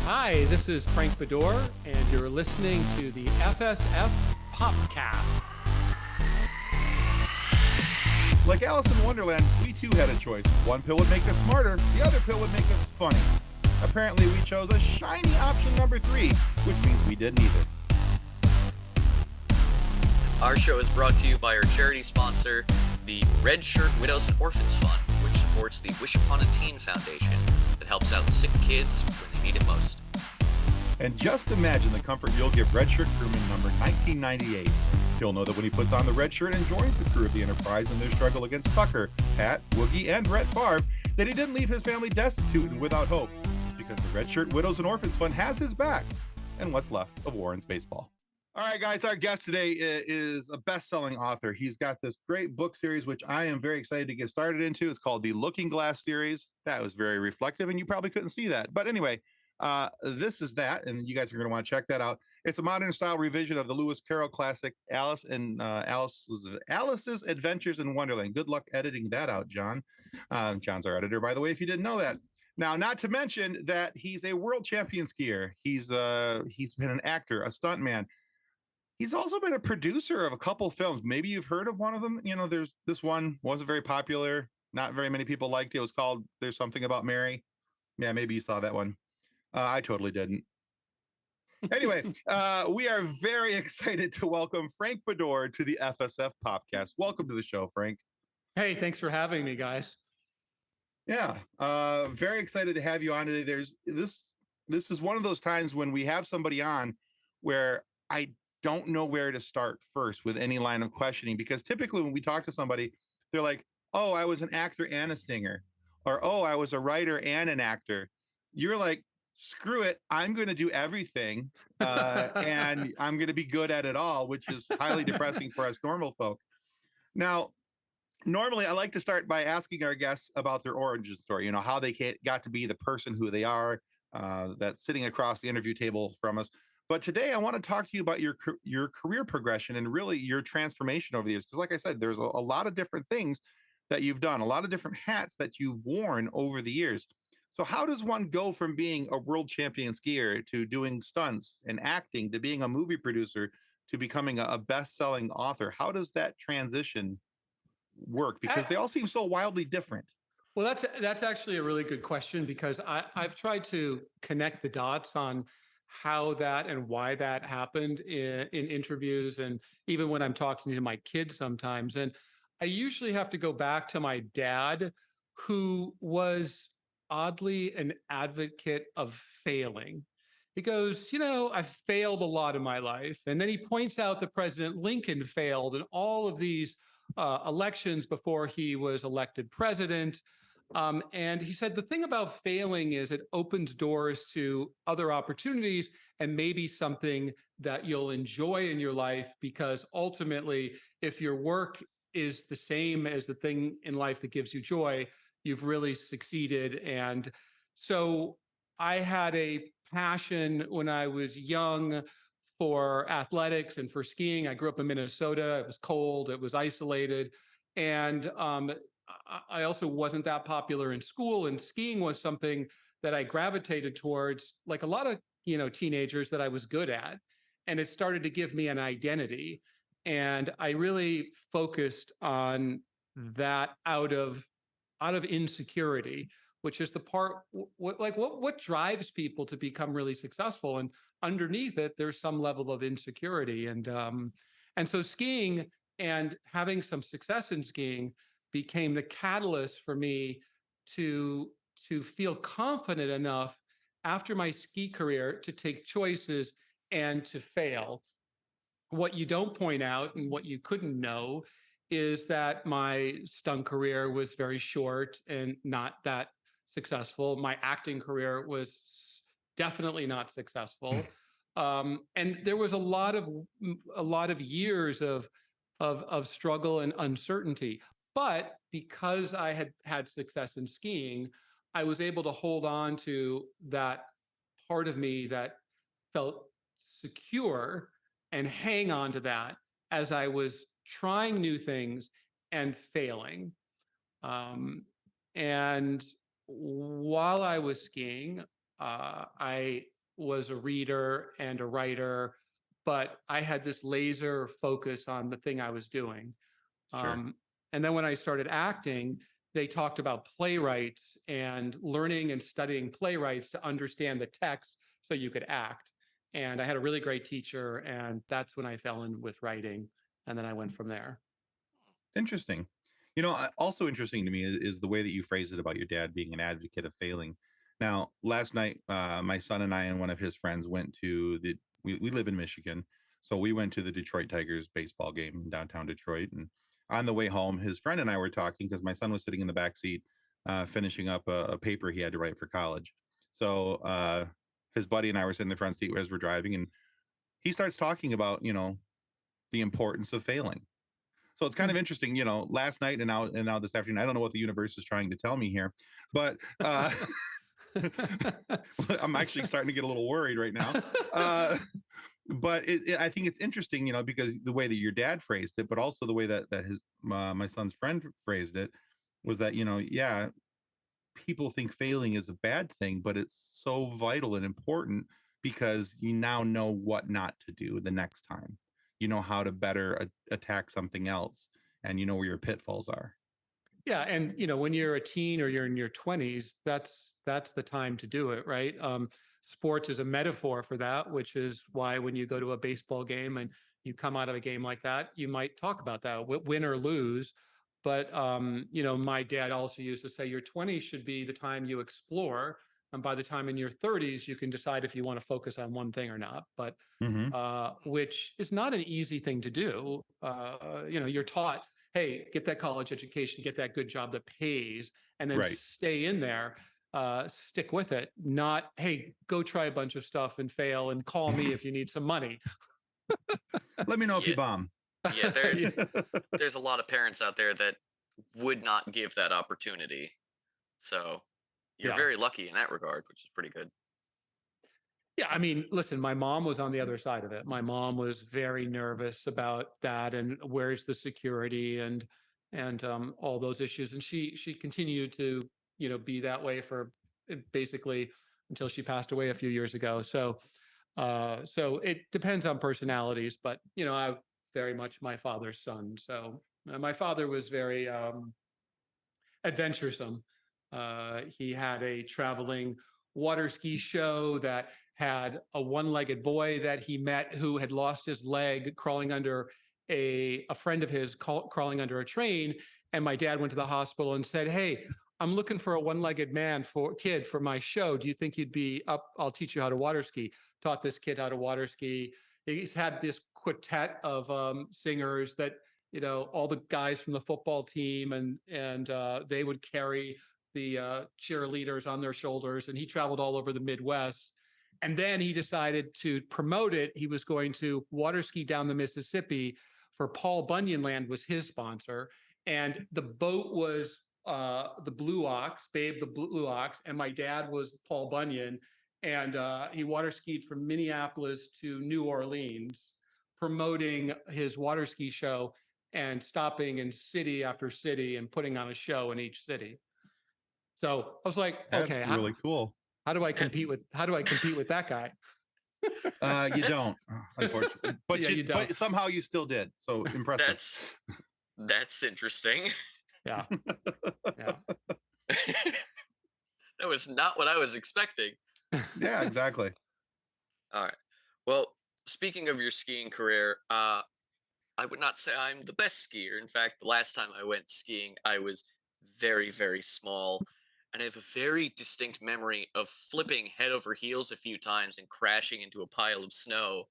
Hi, this is Frank Beddor, and you're listening to the FSF Popcast. Like Alice in Wonderland, we too had a choice. One pill would make us smarter, the other pill would make us funny. Apparently, we chose a shiny option number 3, which means we did neither. Our show is brought to you by our charity sponsor, the Red Shirt Widows and Orphans Fund, which supports the Wish Upon a Teen Foundation that helps out sick kids when they need it most. And just imagine the comfort you'll give Red Shirt crewman number 1998. He'll know that when he puts on the red shirt and joins the crew of the Enterprise in their struggle against Tucker, Pat, Woogie, and Brett Favre, that he didn't leave his family destitute and without hope, because the Red Shirt Widows and Orphans Fund has his back and what's left of Warren's baseball. All right, guys, our guest today is a best-selling author. He's got this great book series, which I am very excited to get started into. It's called the Looking Glass series. That was very reflective, and you probably couldn't see that. But anyway, this is that, and you guys are going to want to check that out. It's a modern-style revision of the Lewis Caroll classic, Alice's Adventures in Wonderland. Good luck editing that out, John. John's our editor, by the way, if you didn't know that. Now, not to mention that he's a world champion skier. He's been an actor, a stuntman. He's also been a producer of a couple films. Maybe you've heard of one of them. You know, there's this one wasn't very popular. Not very many people liked it. It was called There's Something About Mary. Yeah, maybe you saw that one. I totally didn't. Anyway, we are very excited to welcome Frank Beddor to the FSF Popcast. Welcome to the show, Frank. Hey, thanks for having me, guys. Yeah, very excited to have you on today. This is one of those times when we have somebody on where I don't know where to start first with any line of questioning, because typically when we talk to somebody, they're like, oh, I was an actor and a singer, or oh, I was a writer and an actor. You're like, screw it, I'm going to do everything, and I'm going to be good at it all, which is highly depressing for us normal folk. Now, normally I like to start by asking our guests about their origin story, you know, how they got to be the person who they are, that's sitting across the interview table from us. But today I want to talk to you about your career progression and really your transformation over the years. Because like I said, there's a lot of different things that you've done, a lot of different hats that you've worn over the years. So how does one go from being a world champion skier to doing stunts and acting to being a movie producer to becoming a best-selling author? How does that transition work? Because they all seem so wildly different. Well, that's actually a really good question, because I've tried to connect the dots on how that and why that happened in interviews, and even when I'm talking to my kids sometimes. And I usually have to go back to my dad, who was oddly an advocate of failing. He goes, you know, I've failed a lot in my life. And then he points out that President Lincoln failed in all of these elections before he was elected president. And he said, the thing about failing is it opens doors to other opportunities and maybe something that you'll enjoy in your life, because ultimately, if your work is the same as the thing in life that gives you joy, you've really succeeded. And so I had a passion when I was young for athletics and for skiing. I grew up in Minnesota. It was cold, it was isolated. And I also wasn't that popular in school, and skiing was something that I gravitated towards, like a lot of, you know, teenagers, that I was good at. And it started to give me an identity. And I really focused on that out of insecurity, which is the part what drives people to become really successful. And underneath it, there's some level of insecurity. And so skiing and having some success in skiing became the catalyst for me to feel confident enough after my ski career to take choices and to fail. What you don't point out and what you couldn't know is that my stunt career was very short and not that successful. My acting career was definitely not successful. And there was a lot of years of struggle and uncertainty. But because I had had success in skiing, I was able to hold on to that part of me that felt secure and hang on to that as I was trying new things and failing. And while I was skiing, I was a reader and a writer, but I had this laser focus on the thing I was doing. Sure. And then when I started acting, they talked about playwrights and learning and studying playwrights to understand the text so you could act. And I had a really great teacher, and that's when I fell in with writing. And then I went from there. Interesting. Also interesting to me is the way that you phrased it about your dad being an advocate of failing. Now, last night, my son and I and one of his friends went to we live in Michigan. So we went to the Detroit Tigers baseball game in downtown Detroit. And on the way home, his friend and I were talking because my son was sitting in the back seat, finishing up a paper he had to write for college. So his buddy and I were sitting in the front seat as we're driving, and he starts talking about, the importance of failing. So it's kind of interesting, last night and now this afternoon. I don't know what the universe is trying to tell me here, but I'm actually starting to get a little worried right now. But I think it's interesting, because the way that your dad phrased it, but also the way that my son's friend phrased it was that, yeah, people think failing is a bad thing, but it's so vital and important because you now know what not to do the next time. You know how to better attack something else, and you know where your pitfalls are. Yeah, and when you're a teen or you're in your 20s, that's the time to do it, right? Sports is a metaphor for that, which is why when you go to a baseball game and you come out of a game like that, you might talk about that, win or lose. But my dad also used to say your 20s should be the time you explore, and by the time in your 30s, you can decide if you want to focus on one thing or not. But which is not an easy thing to do. You're taught, hey, get that college education, get that good job that pays, and then Right. stay in there, stick with it. Not, hey, go try a bunch of stuff and fail and call me if you need some money. Let me know if you Yeah. bomb. Yeah, there's a lot of parents out there that would not give that opportunity. So you're Yeah. very lucky in that regard, which is pretty good. Yeah, I mean, listen, my mom was on the other side of it. My mom was very nervous about that and where's the security and all those issues. And she continued to, be that way for basically until she passed away a few years ago. So so it depends on personalities, but I'm very much my father's son. So my father was very adventuresome. He had a traveling water ski show that had a one-legged boy that he met who had lost his leg crawling under a friend of his crawling under a train. And my dad went to the hospital and said, hey, I'm looking for a one-legged kid for my show. Do you think you'd be up? I'll teach you how to water ski. Taught this kid how to water ski. He's had this quartet of singers that all the guys from the football team and they would carry the cheerleaders on their shoulders, and he traveled all over the Midwest. And then he decided to promote it. He was going to water ski down the Mississippi for Paul Bunyan Land was his sponsor. And the boat was the Blue Ox, Babe the Blue Ox, and my dad was Paul Bunyan. And he water skied from Minneapolis to New Orleans, promoting his water ski show and stopping in city after city and putting on a show in each city. So I was like, That's okay, really cool. how do I compete with that guy? You don't, unfortunately, but Yeah, you don't. But somehow you still did. So impressive. That's interesting. Yeah. Yeah. That was not what I was expecting. Yeah, exactly. All right. Well, speaking of your skiing career, I would not say I'm the best skier. In fact, the last time I went skiing, I was very, very small. And I have a very distinct memory of flipping head over heels a few times and crashing into a pile of snow.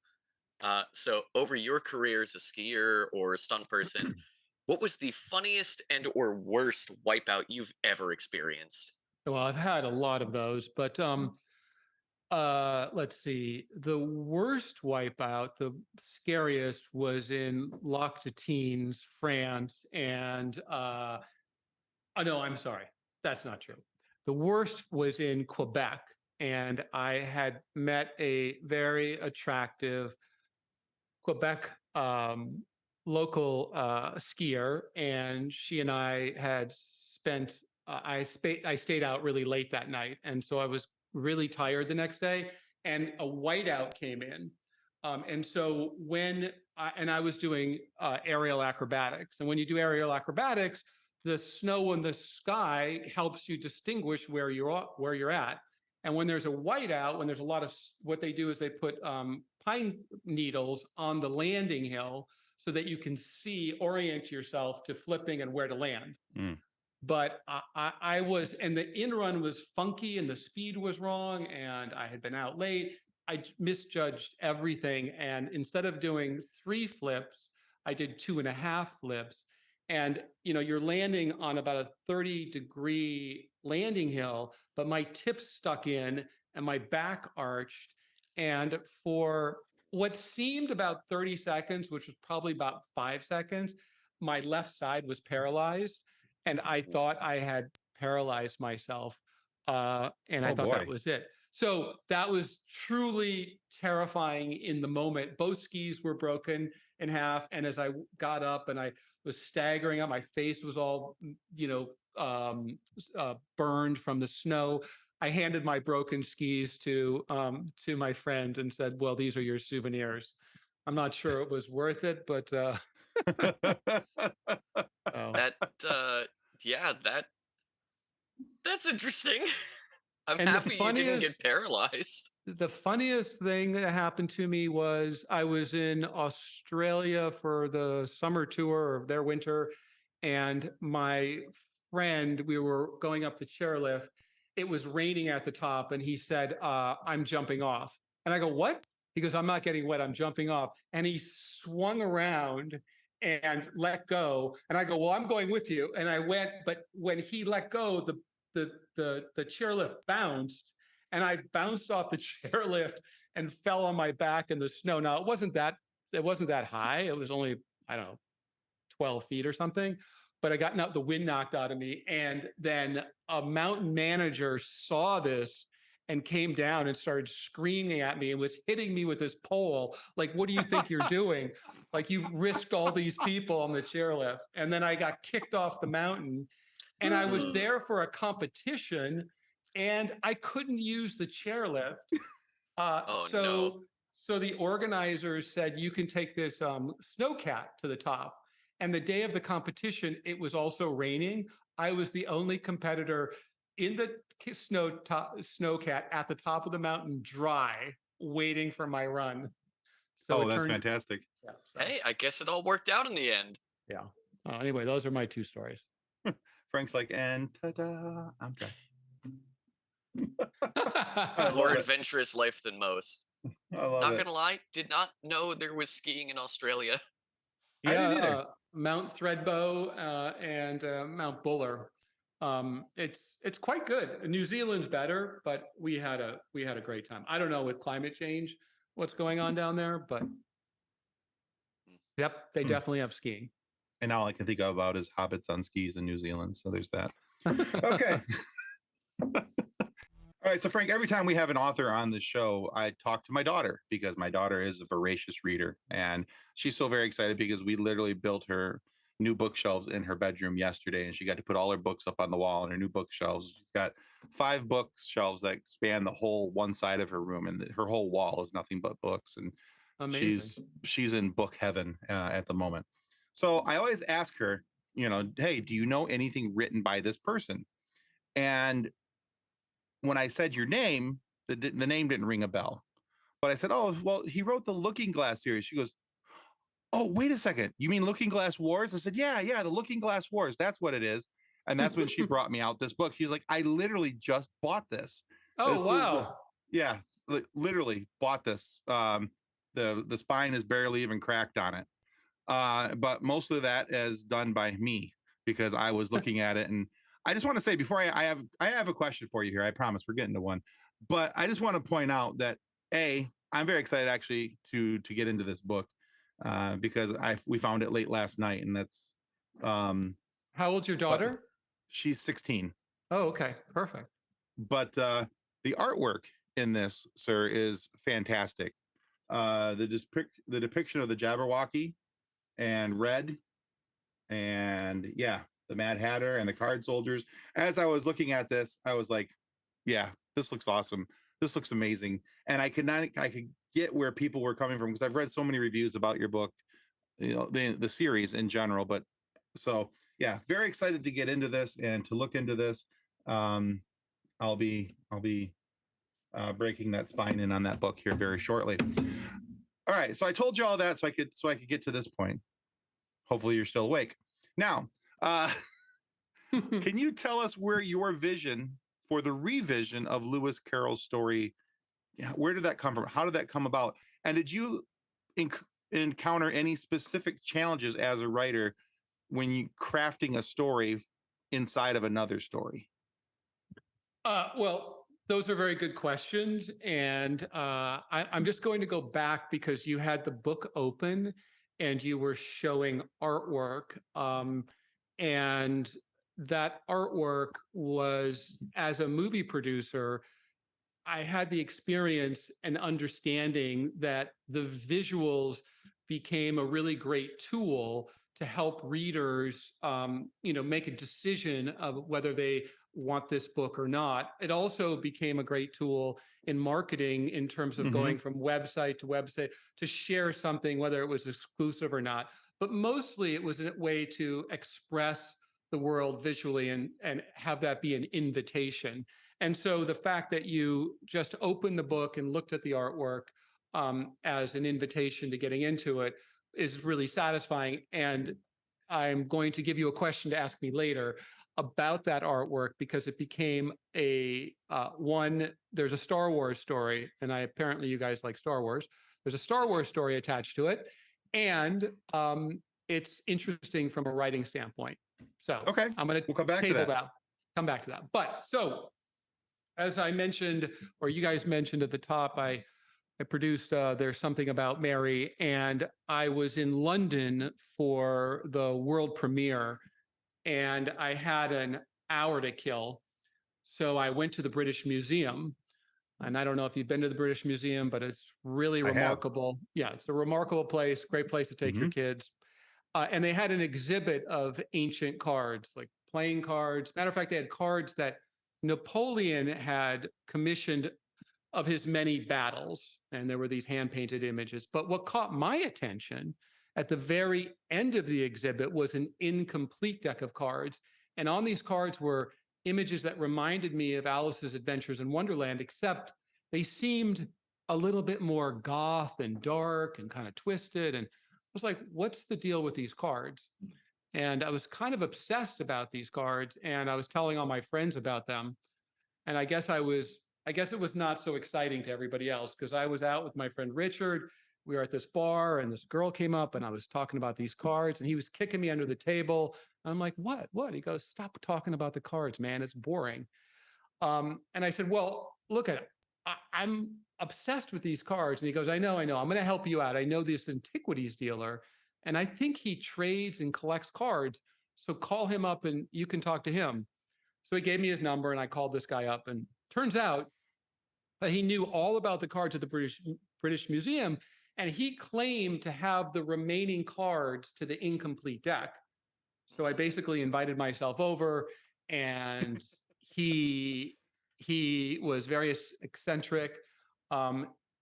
So over your career as a skier or a stunt person, what was the funniest and or worst wipeout you've ever experienced? Well, I've had a lot of those, but let's see. The worst wipeout, the scariest, was in Lac des Tines, France, and oh no, I'm sorry, that's not true. The worst was in Quebec, and I had met a very attractive Quebec local skier, and she and I had spent. I stayed out really late that night, and so I was really tired the next day. and a whiteout came in. And so I was doing aerial acrobatics, and when you do aerial acrobatics, the snow in the sky helps you distinguish where you're at. And when there's a whiteout, when there's a lot of, what they do is they put pine needles on the landing hill so that you can orient yourself to flipping and where to land. But I was, and the in run was funky and the speed was wrong, and I had been out late. I misjudged everything. And instead of doing 3 flips, I did 2.5 flips. And, you're landing on about a 30-degree landing hill, but my tips stuck in and my back arched. And for what seemed about 30 seconds, which was probably about 5 seconds, my left side was paralyzed. And I thought I had paralyzed myself. And I thought that was it. So that was truly terrifying in the moment. Both skis were broken in half. And as I got up and I was staggering up, my face was all, burned from the snow. I handed my broken skis to my friend and said, well, these are your souvenirs. I'm not sure it was worth it, but yeah, that's interesting. I'm And happy you didn't get paralyzed. The funniest thing that happened to me was I was in Australia for the summer tour of their winter, and my friend, we were going up the chairlift. It was raining at the top, and he said, I'm jumping off. And I go, what? He goes, I'm not getting wet, I'm jumping off. And he swung around and let go. And I go, well, I'm going with you. And I went, but when he let go, the chairlift bounced, and I bounced off the chairlift and fell on my back in the snow. Now it wasn't that high. It was only, I don't know, 12 feet or something, but I got the wind knocked out of me. And then a mountain manager saw this and came down and started screaming at me and was hitting me with his pole. Like, what do you think you're doing? Like, you risked all these people on the chairlift. And then I got kicked off the mountain. And I was there for a competition, and I couldn't use the chairlift. So the organizers said, you can take this snowcat to the top. And the day of the competition, it was also raining. I was the only competitor in the snowcat at the top of the mountain, dry, waiting for my run. So that's fantastic. Yeah, hey, I guess it all worked out in the end. Yeah. Anyway, those are my 2 stories. Frank's like, and ta-da, I'm done. More adventurous life than most. I love Not gonna lie, did not know there was skiing in Australia. Yeah, Mount Thredbo and Mount Buller. It's quite good. New Zealand's better, but we had a great time. I don't know with climate change what's going on down there, but yep, they definitely have skiing. And all I can think about is hobbits on skis in New Zealand. So there's that. Okay. All right. So Frank, every time we have an author on the show, I talk to my daughter because my daughter is a voracious reader. And she's so very excited because we literally built her new bookshelves in her bedroom yesterday. And she got to put all her books up on the wall in her new bookshelves. She's got 5 bookshelves that span the whole one side of her room. And her whole wall is nothing but books. And amazing. She's in book heaven at the moment. So I always ask her, hey, do you know anything written by this person? And when I said your name, the name didn't ring a bell. But I said, oh, well, he wrote the Looking Glass series. She goes, oh, wait a second. You mean Looking Glass Wars? I said, yeah, the Looking Glass Wars. That's what it is. And that's when she brought me out this book. She's like, I literally just bought this. Oh, wow. Literally bought this. The spine is barely even cracked on it. But most of that is done by me because I was looking at it. And I just want to say before I have a question for you here. I promise we're getting to one, but I just want to point out that I'm very excited actually to get into this book because we found it late last night, and that's how old's your daughter? She's 16. Oh, okay, perfect. But the artwork in this, sir, is fantastic. The depiction of the Jabberwocky and Red, and the Mad Hatter and the card soldiers. As I was looking at this, I was like, yeah, this looks awesome. this looks amazing. And I could get where people were coming from, because I've read so many reviews about your book, you know, the series in general. But so yeah, very excited to get into this and to look into this. I'll be breaking that spine in on that book here very shortly. All right, so I told you all that so I could get to this point. Hopefully you're still awake. Now, can you tell us where your vision for the revision of Lewis Carroll's story, where did that come from? How did that come about? And did you encounter any specific challenges as a writer when you crafting a story inside of another story? Well, those are very good questions. And I'm just going to go back because you had the book open and you were showing artwork. And that artwork was, as a movie producer, I had the experience and understanding that the visuals became a really great tool to help readers, make a decision of whether they want this book or not. It also became a great tool in marketing in terms of going from website to website to share something, whether it was exclusive or not. But mostly it was a way to express the world visually and have that be an invitation. And so the fact that you just opened the book and looked at the artwork as an invitation to getting into it is really satisfying. And I'm going to give you a question to ask me later about that artwork, because it became there's a Star Wars story, and apparently you guys like Star Wars. There's a Star Wars story attached to it, and it's interesting from a writing standpoint. So okay, I'm going to come back to that. Come back to that. But so, as I mentioned, or you guys mentioned at the top, I produced There's Something About Mary, and I was in London for the world premiere, and I had an hour to kill. So I went to the British Museum, and I don't know if you've been to the British Museum, but it's really remarkable. Yeah, it's a remarkable place, great place to take your kids. And they had an exhibit of ancient cards, like playing cards. Matter of fact, they had cards that Napoleon had commissioned of his many battles, and there were these hand-painted images. But what caught my attention at the very end of the exhibit was an incomplete deck of cards. And on these cards were images that reminded me of Alice's Adventures in Wonderland, except they seemed a little bit more goth and dark and kind of twisted. And I was like, what's the deal with these cards? And I was kind of obsessed about these cards, and I was telling all my friends about them. And I guess it was not so exciting to everybody else, because I was out with my friend Richard. We were at this bar, and this girl came up, and I was talking about these cards, and he was kicking me under the table. I'm like, what? He goes, stop talking about the cards, man. It's boring. And I said, well, look at it. I'm obsessed with these cards. And he goes, I know. I'm going to help you out. I know this antiquities dealer, and I think he trades and collects cards. So call him up and you can talk to him. So he gave me his number, and I called this guy up, and turns out that he knew all about the cards at the British Museum, and he claimed to have the remaining cards to the incomplete deck. So I basically invited myself over, and he was very eccentric,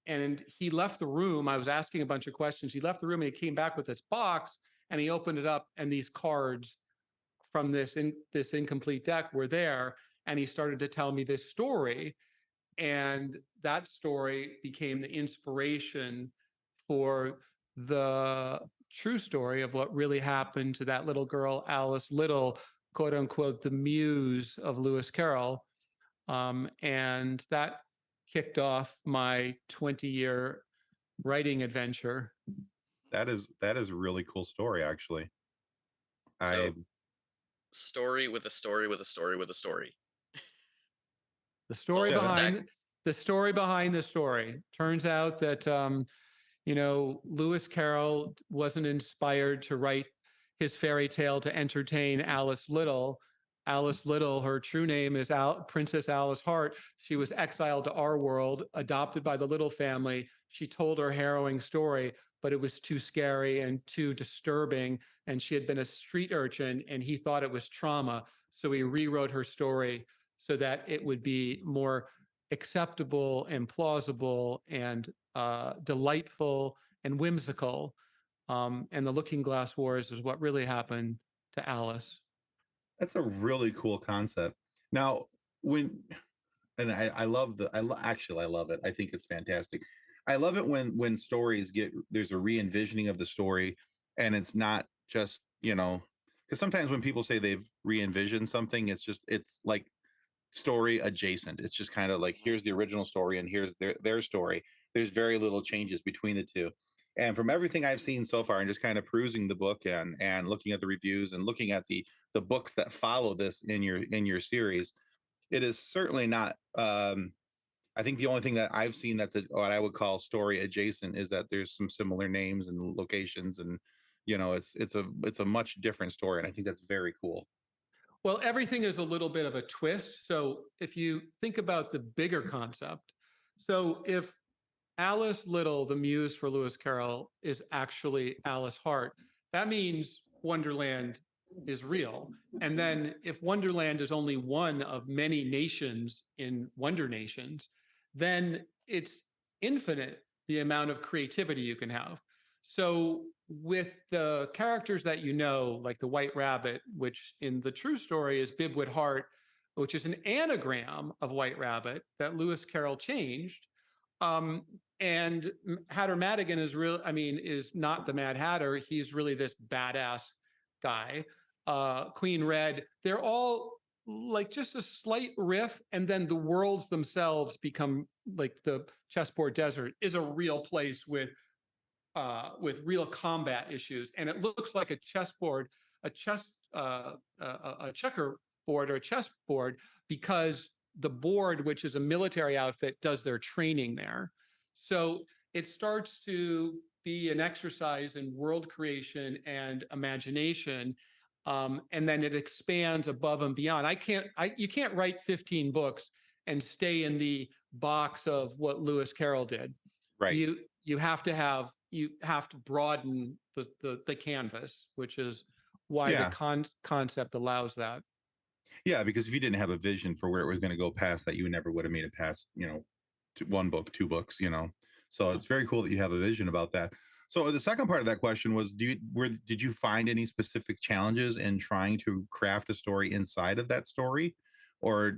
and he left the room. I was asking a bunch of questions. He left the room, and he came back with this box, and he opened it up, and these cards from this incomplete deck were there, and he started to tell me this story, and that story became the inspiration for the true story of what really happened to that little girl, Alice Little, quote unquote, the muse of Lewis Carroll. And that kicked off my 20-year writing adventure. That is a really cool story, actually. So, story with a story with a story with a story. The story behind the story. Turns out that Lewis Carroll wasn't inspired to write his fairy tale to entertain Alice Little. Alice Little, her true name is Princess Alice Hart. She was exiled to our world, adopted by the Little family. She told her harrowing story, but it was too scary and too disturbing. And she had been a street urchin, and he thought it was trauma. So he rewrote her story so that it would be more acceptable and plausible and delightful and whimsical. And the Looking Glass Wars is what really happened to Alice. That's a really cool concept. Now, when and I love actually I love it. I think it's fantastic. I love it when stories get there's a re-envisioning of the story, and it's not just, because sometimes when people say they've re-envisioned something, it's like story adjacent. It's just kind of like, here's the original story and here's their story. There's very little changes between the two. And from everything I've seen so far, and just kind of perusing the book and looking at the reviews and looking at the books that follow this in your series, it is certainly not. I think the only thing that I've seen that's what I would call story adjacent is that there's some similar names and locations, and it's a much different story, and I think that's very cool. Well, everything is a little bit of a twist. So if you think about the bigger concept, so if Alice Little, the muse for Lewis Carroll, is actually Alice Hart, that means Wonderland is real. And then if Wonderland is only one of many nations in Wonder Nations, then it's infinite the amount of creativity you can have. So with the characters that like the White Rabbit, which in the true story is Bibwood Hart, which is an anagram of White Rabbit that Lewis Carroll changed. And Hatter Madigan is not the Mad Hatter. He's really this badass guy. Queen Red, they're all like just a slight riff, and then the worlds themselves become like the chessboard desert is a real place with real combat issues, and it looks like a chessboard, a checkerboard or a chessboard, because the board, which is a military outfit, does their training there. So it starts to be an exercise in world creation and imagination. And then it expands above and beyond. You can't write 15 books and stay in the box of what Lewis Carroll did. Right. You have to broaden the canvas, which is why the concept allows that. Yeah, because if you didn't have a vision for where it was going to go past that, you never would have made it past, one book, two books, So it's very cool that you have a vision about that. So the second part of that question was, did you find any specific challenges in trying to craft a story inside of that story? Or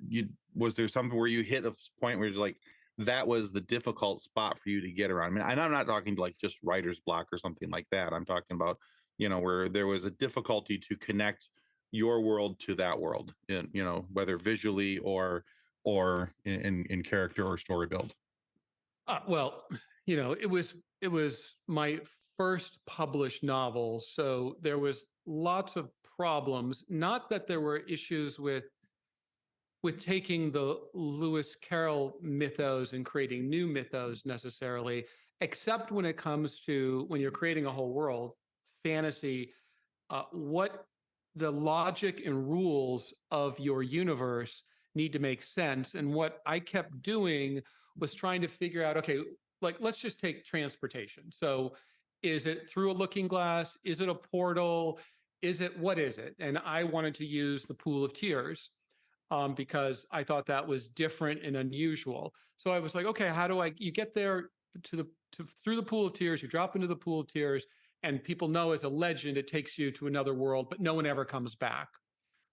was there something where you hit a point where it's like, that was the difficult spot for you to get around? I mean, and I'm not talking like just writer's block or something like that. I'm talking about, where there was a difficulty to connect your world to that world, whether visually or in character or story build. Well, it was my first published novel, so there was lots of problems. Not that there were issues with taking the Lewis Carroll mythos and creating new mythos necessarily, except when it comes to when you're creating a whole world, fantasy, what the logic and rules of your universe need to make sense. And what I kept doing was trying to figure out, okay, like, let's just take transportation. So is it through a looking glass? Is it a portal? What is it? And I wanted to use the Pool of Tears because I thought that was different and unusual. So I was like, okay, you get there through the Pool of Tears, you drop into the Pool of Tears, and people know as a legend, it takes you to another world, but no one ever comes back.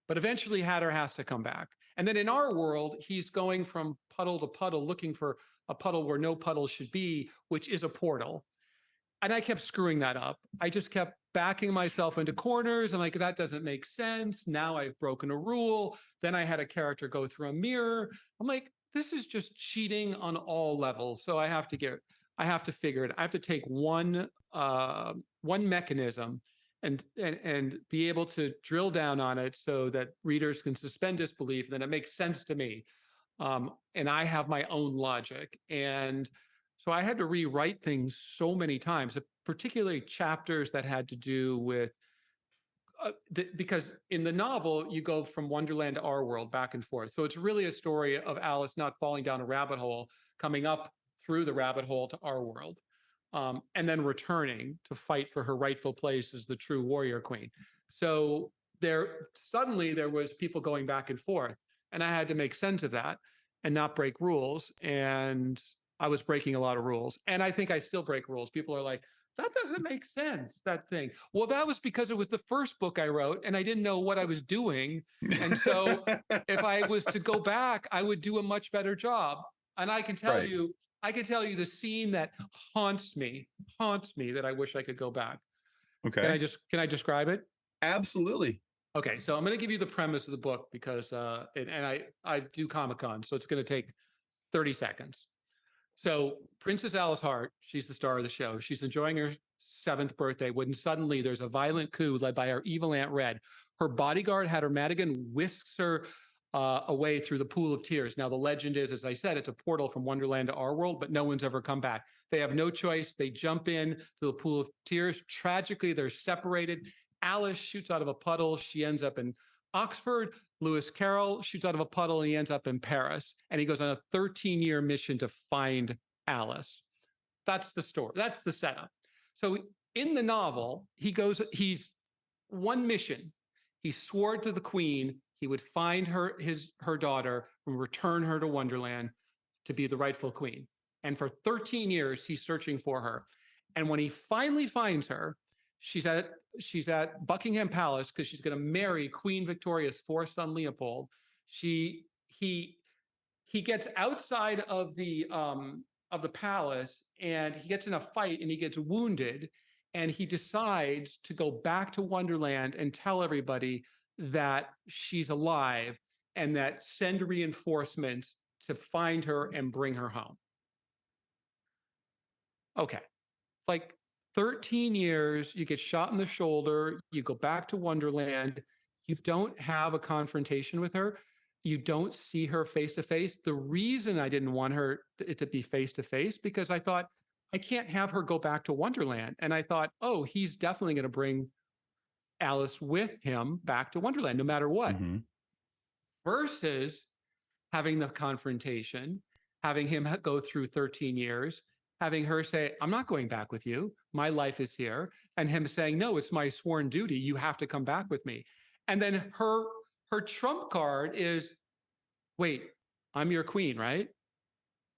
But eventually Hatter has to come back. And then in our world, he's going from puddle to puddle, looking for a puddle where no puddle should be, which is a portal. And I kept screwing that up. I just kept backing myself into corners. I'm like, that doesn't make sense. Now I've broken a rule. Then I had a character go through a mirror. I'm like, this is just cheating on all levels. So I have to figure it. I have to take one mechanism and be able to drill down on it so that readers can suspend disbelief. Then it makes sense to me. And I have my own logic. And so I had to rewrite things so many times, particularly chapters that had to do with, because in the novel, you go from Wonderland to our world back and forth. So it's really a story of Alice not falling down a rabbit hole, coming up through the rabbit hole to our world, and then returning to fight for her rightful place as the true warrior queen. So suddenly there was people going back and forth, and I had to make sense of that. and not break rules. And I was breaking a lot of rules. And I think I still break rules. People are like, that doesn't make sense, that thing. Well, that was because it was the first book I wrote and I didn't know what I was doing. And so if I was to go back, I would do a much better job. And I can tell you, the scene that haunts me that I wish I could go back. Okay. Can I describe it? Absolutely. Okay, so I'm going to give you the premise of the book because I do Comic-Con, so it's going to take 30 seconds. So Princess Alice Hart, she's the star of the show. She's enjoying her 7th birthday when suddenly there's a violent coup led by her evil Aunt Red. Her bodyguard, Hatter Madigan, whisks her away through the pool of tears. Now, the legend is, as I said, it's a portal from Wonderland to our world, but no one's ever come back. They have no choice. They jump in to the pool of tears. Tragically, they're separated. Alice shoots out of a puddle. She ends up in Oxford. Lewis Caroll shoots out of a puddle and he ends up in Paris. And he goes on a 13-year mission to find Alice. That's the story. That's the setup. So in the novel, he's one mission. He swore to the queen he would find her daughter and return her to Wonderland to be the rightful queen. And for 13 years, he's searching for her. And when he finally finds her, she's at Buckingham Palace because she's going to marry Queen Victoria's fourth son, Leopold. He gets outside of the palace and he gets in a fight and he gets wounded, and he decides to go back to Wonderland and tell everybody that she's alive and that send reinforcements to find her and bring her home. Okay, like 13 years, you get shot in the shoulder, you go back to Wonderland, you don't have a confrontation with her, you don't see her face to face. The reason I didn't want it to be face to face, because I thought, I can't have her go back to Wonderland. And I thought, oh, he's definitely going to bring Alice with him back to Wonderland, no matter what. Mm-hmm. Versus having the confrontation, having him go through 13 years, having her say, I'm not going back with you. My life is here. And him saying, no, it's my sworn duty. You have to come back with me. And then her trump card is, wait, I'm your queen, right?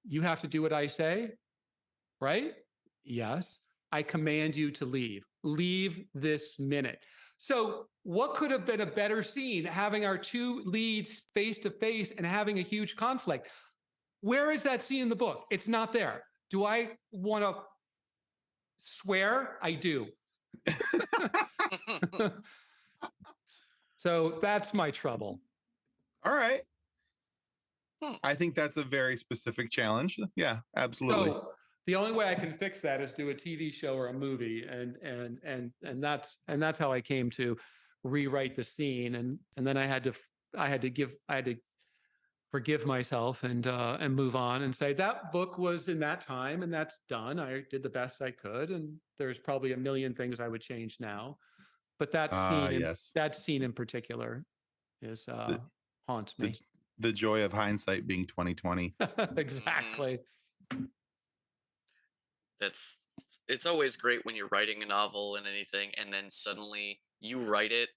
You have to do what I say, right? Yes. I command you to leave. Leave this minute. So what could have been a better scene, having our two leads face to face and having a huge conflict? Where is that scene in the book? It's not there. Do I want to swear? I do. So that's my trouble. All right. I think that's a very specific challenge. Yeah, absolutely. So the only way I can fix that is do a TV show or a movie, and that's how I came to rewrite the scene, and then I had to forgive myself and move on and say that book was in that time and that's done. I did the best I could, and there's probably a million things I would change now, but that scene in particular is haunts me. The joy of hindsight being 2020. Exactly. It's always great when you're writing a novel and anything, and then suddenly you write it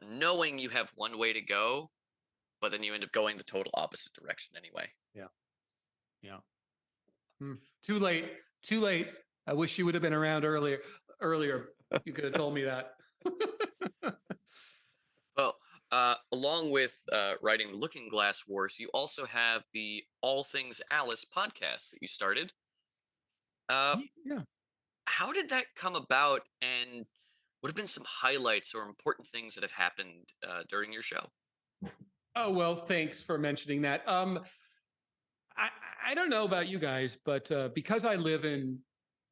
knowing you have one way to go, but then you end up going the total opposite direction anyway. Yeah. Too late. I wish you would have been around earlier. You could have told me that. Well, along with writing the Looking Glass Wars, you also have the All Things Alice podcast that you started. Yeah. How did that come about, and what have been some highlights or important things that have happened during your show? Oh, well, thanks for mentioning that. I don't know about you guys, but because I live in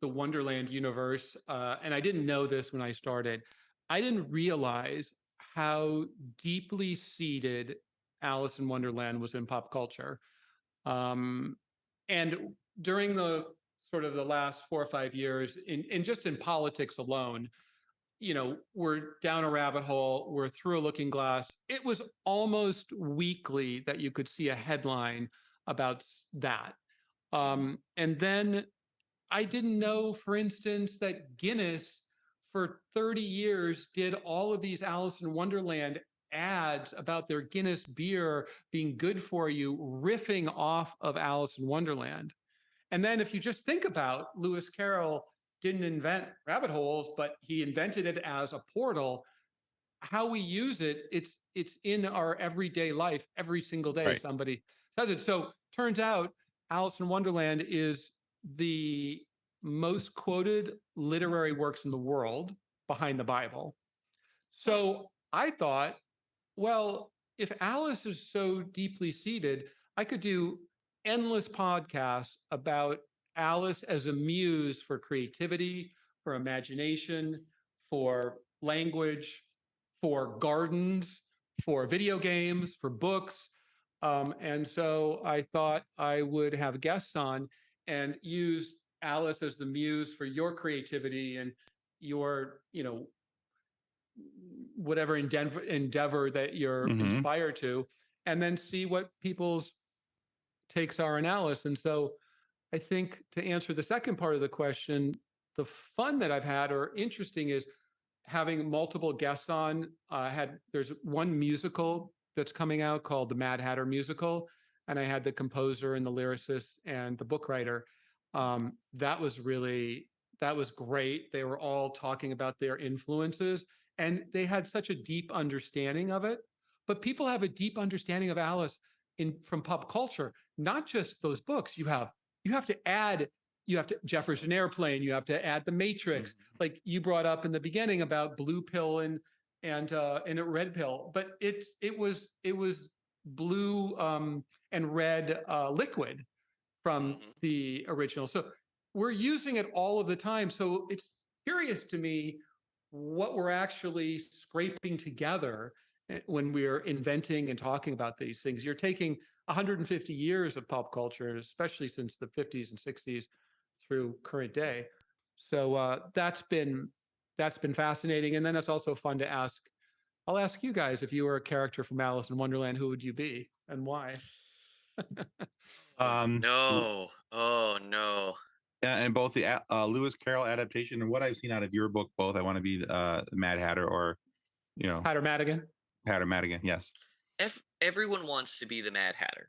the Wonderland universe, and I didn't know this when I started, I didn't realize how deeply seated Alice in Wonderland was in pop culture. And during the sort of the last 4 or 5 years, in just in politics alone, we're down a rabbit hole, we're through a looking glass. It was almost weekly that you could see a headline about that. And then I didn't know, for instance, that Guinness for 30 years did all of these Alice in Wonderland ads about their Guinness beer being good for you, riffing off of Alice in Wonderland. And then if you just think about Lewis Carroll didn't invent rabbit holes, but he invented it as a portal. How we use it, it's in our everyday life. Every single day Right. somebody says it. So turns out Alice in Wonderland is the most quoted literary works in the world behind the Bible. So I thought, well, if Alice is so deeply seated, I could do endless podcasts about Alice as a muse for creativity, for imagination, for language, for gardens, for video games, for books. And so I thought I would have guests on and use Alice as the muse for your creativity and your, whatever endeavor that you're inspired to, and then see what people's takes are on Alice. And so I think to answer the second part of the question, the fun that I've had or interesting is having multiple guests on. There's one musical that's coming out called the Mad Hatter Musical, and I had the composer and the lyricist and the book writer. That was great. They were all talking about their influences, and they had such a deep understanding of it. But people have a deep understanding of Alice from pop culture, not just those books. You have to add. You have to Jefferson Airplane. You have to add The Matrix, like you brought up in the beginning about blue pill and a red pill. But it was blue and red liquid from the original. So we're using it all of the time. So it's curious to me what we're actually scraping together when we're inventing and talking about these things. You're taking 150 years of pop culture, especially since the 50s and 60s through current day. So that's been fascinating. And then it's also fun to ask. I'll ask you guys, if you were a character from Alice in Wonderland, who would you be and why? No. Oh no. And both the Lewis Carroll adaptation and what I've seen out of your book, both I want to be the Mad Hatter or, Hatter Madigan. Hatter Madigan. Yes. If everyone wants to be the Mad Hatter,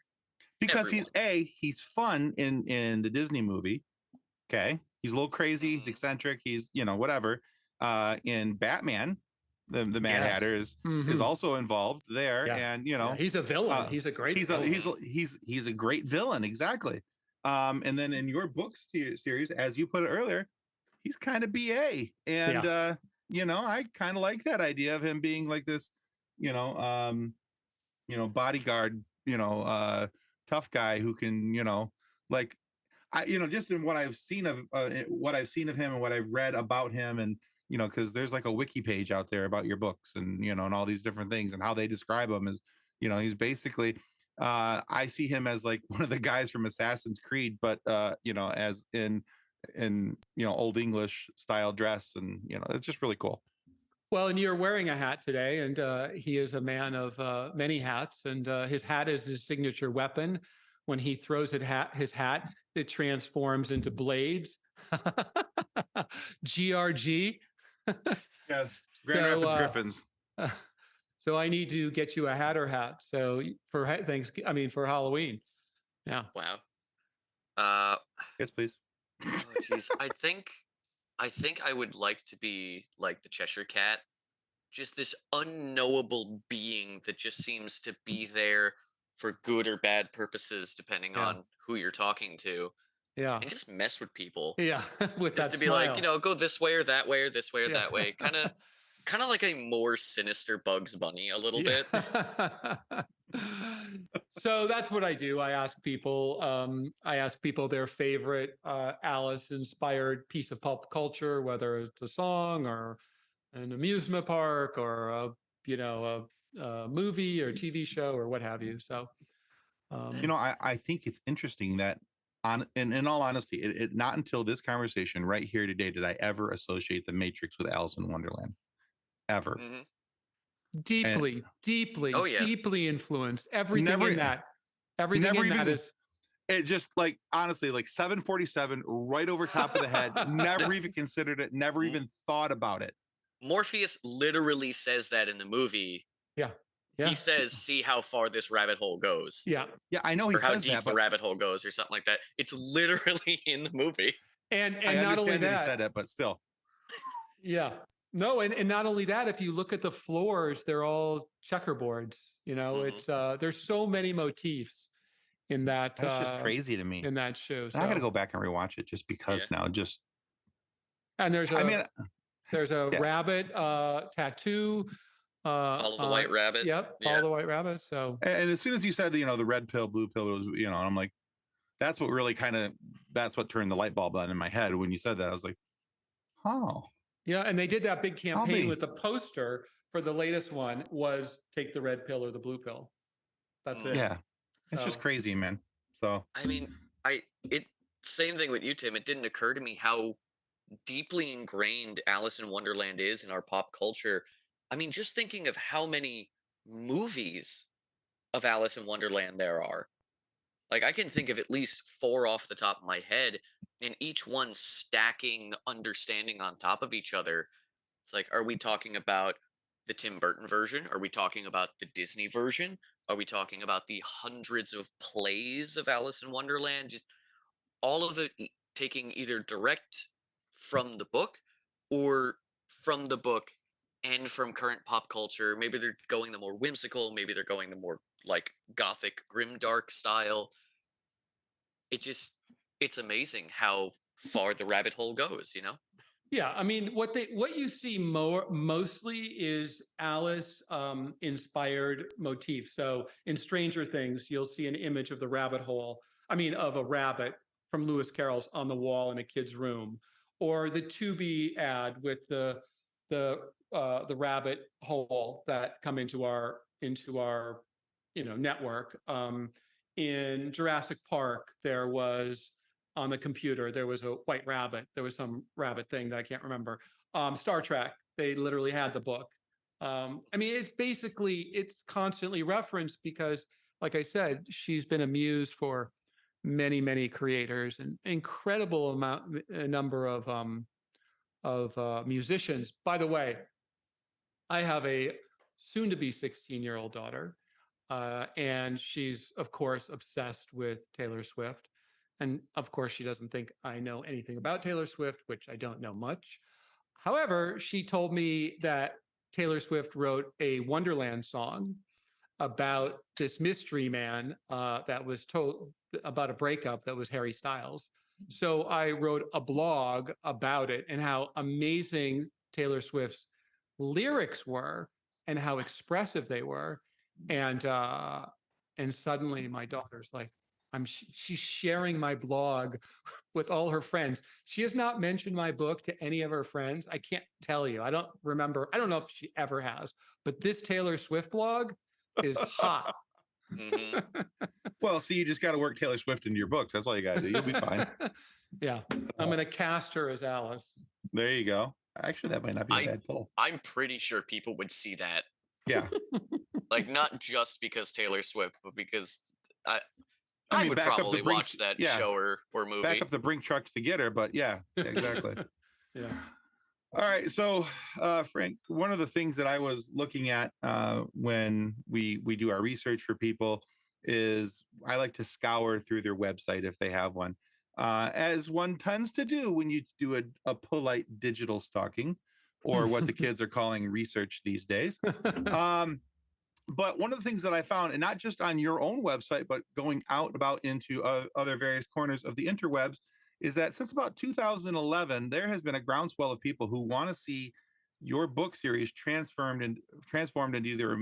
Because everyone. he's fun in the Disney movie. Okay. He's a little crazy. He's eccentric. He's, whatever. In Batman, the Mad Hatter is also involved there. Yeah. And, he's a villain. He's a great villain. He's a great villain. Exactly. And then in your book series, as you put it earlier, he's kind of BA. And, I kind of like that idea of him being like this, bodyguard, tough guy who can, like, just in what I've seen of him and what I've read about him, and because there's like a wiki page out there about your books and and all these different things and how they describe him as, he's basically, I see him as like one of the guys from Assassin's Creed, but as in Old English style dress, and it's just really cool. Well, and you're wearing a hat today, and he is a man of many hats, and his hat is his signature weapon. When he throws his hat, it transforms into blades. GRG. Yeah, Grand Rapids Griffins. So I need to get you a Hatter hat. So for Halloween. Yeah. Wow. Yes, please. Oh, geez. I think I would like to be like the Cheshire Cat, just this unknowable being that just seems to be there for good or bad purposes, depending on who you're talking to. Yeah. And just mess with people. Yeah. With just that to smile. be like, go this way or that way or this way or that way. Kind of like a more sinister Bugs Bunny a little bit. So that's what I do. I ask people their favorite Alice inspired piece of pop culture, whether it's a song or an amusement park or a movie or TV show or what have you. So I think it's interesting that in all honesty, it not until this conversation right here today did I ever associate The Matrix with Alice in Wonderland. Ever. Deeply influenced. Everything in that is. It just, like, honestly, like 747 right over top of the head. Never even considered it. Never even thought about it. Morpheus literally says that in the movie. Yeah. Yeah. He says, "See how far this rabbit hole goes." Yeah. Yeah, I know he Or how says deep that, the but rabbit hole goes, or something like that. It's literally in the movie. And I not only understand that he that, said that, but still. yeah. No, and not only that, if you look at the floors, they're all checkerboards. You know, Mhm. it's there's so many motifs in that That's just crazy to me. in that show. And I got to So, go back and rewatch it just because Yeah. now. Just, and I mean, there's a yeah. rabbit tattoo. Follow the White Rabbit. Yep, Yeah. follow the white rabbit. So And as soon as you said, the red pill, blue pill, was, and I'm like, that's what really that's what turned the light bulb on in my head when you said that. I was like, oh, yeah, and they did that big I'll campaign be. with the poster for the latest one was take the red pill or the blue pill. That's it. Yeah, it's just So, crazy, man. So I mean, it same thing with you, Tim. It didn't occur to me how deeply ingrained Alice in Wonderland is in our pop culture. I mean, just thinking of how many movies of Alice in Wonderland there are. Like, I can think of at least 4 off the top of my head, and each one stacking understanding on top of each other. It's like, are we talking about the Tim Burton version? Are we talking about the Disney version? Are we talking about the hundreds of plays of Alice in Wonderland? Just all of it taking either direct from the book or from the book and from current pop culture. Maybe they're going the more whimsical, maybe they're going the more like gothic, grimdark style. It's amazing how far the rabbit hole goes, you know? yeah, I mean, what you see mostly is Alice inspired motifs. So in Stranger Things, you'll see an image of the rabbit hole. I mean, of a rabbit from Lewis Carroll's on the wall in a kid's room, or the Tubi ad with the rabbit hole that come into our network. In Jurassic Park, there was on the computer. There was a white rabbit. There was some rabbit thing that I can't remember. Star Trek, they literally had the book. I mean, it's constantly referenced because, like I said, she's been a muse for many, many creators and incredible number of musicians. By the way, I have a soon-to-be 16-year-old daughter, and she's, of course, obsessed with Taylor Swift. And of course, she doesn't think I know anything about Taylor Swift, which I don't know much. However, she told me that Taylor Swift wrote a Wonderland song about this mystery man that was told about a breakup that was Harry Styles. So I wrote a blog about it and how amazing Taylor Swift's lyrics were and how expressive they were. And suddenly my daughter's like, she's sharing my blog with all her friends. She has not mentioned my book to any of her friends. I can't tell you. I don't remember. I don't know if she ever has, but this Taylor Swift blog is hot. Hmm. well, see, you just got to work Taylor Swift into your books. That's all you got to do. You'll be fine. Yeah, I'm going to cast her as Alice. There you go. Actually, that might not be a bad pull. I'm pretty sure people would see that. Yeah. Like, not just because Taylor Swift, but because I I mean, would back up the probably Brink- watch that yeah. show or movie. Back up the brink trucks to get her, but yeah, exactly. Yeah. All right. So, Frank, one of the things that I was looking at when we do our research for people is I like to scour through their website if they have one, as one tends to do when you do a polite digital stalking, or what the kids are calling research these days. But one of the things that I found, and not just on your own website, but going out about into other various corners of the interwebs, is that since about 2011, there has been a groundswell of people who want to see your book series transformed into either a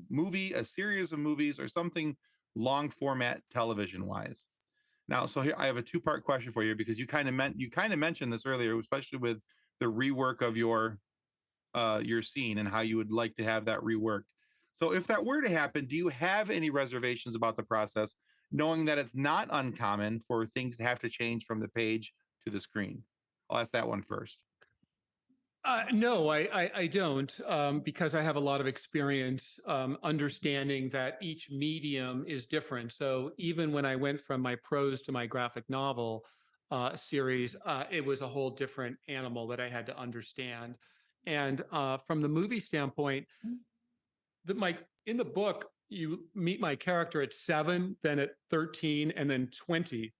movie, a series of movies, or something long format television wise. Now, so here I have a two-part question for you, because you kind of mentioned this earlier, especially with the rework of your scene and how you would like to have that reworked. So if that were to happen, do you have any reservations about the process, knowing that it's not uncommon for things to have to change from the page to the screen? I'll ask that one first. No, I don't, because I have a lot of experience understanding that each medium is different. So even when I went from my prose to my graphic novel series, it was a whole different animal that I had to understand. And from the movie standpoint, in the book, you meet my character at 7, then at 13, and then 20.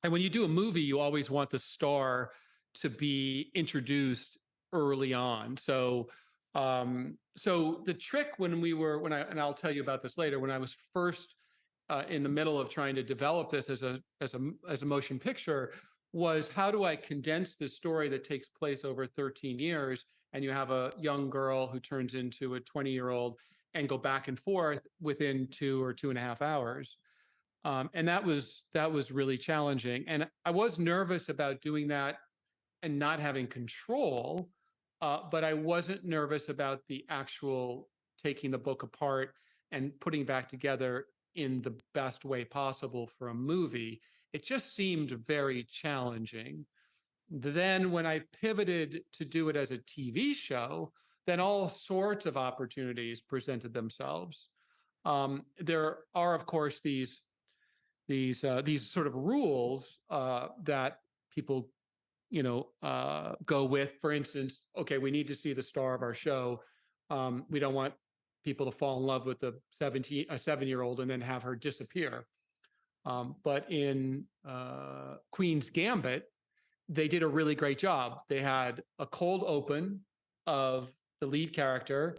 And when you do a movie, you always want the star to be introduced early on. So the trick and I'll tell you about this later, when I was first in the middle of trying to develop this as a motion picture, was how do I condense this story that takes place over 13 years, and you have a young girl who turns into a 20-year-old, and go back and forth within 2 or 2.5 hours. And that was really challenging. And I was nervous about doing that and not having control, but I wasn't nervous about the actual taking the book apart and putting it back together in the best way possible for a movie. It just seemed very challenging. Then when I pivoted to do it as a TV show, then all sorts of opportunities presented themselves. There are, of course, these sort of rules that people, go with. For instance, okay, we need to see the star of our show. We don't want people to fall in love with a 7-year-old and then have her disappear. But in Queen's Gambit, they did a really great job. They had a cold open of the lead character,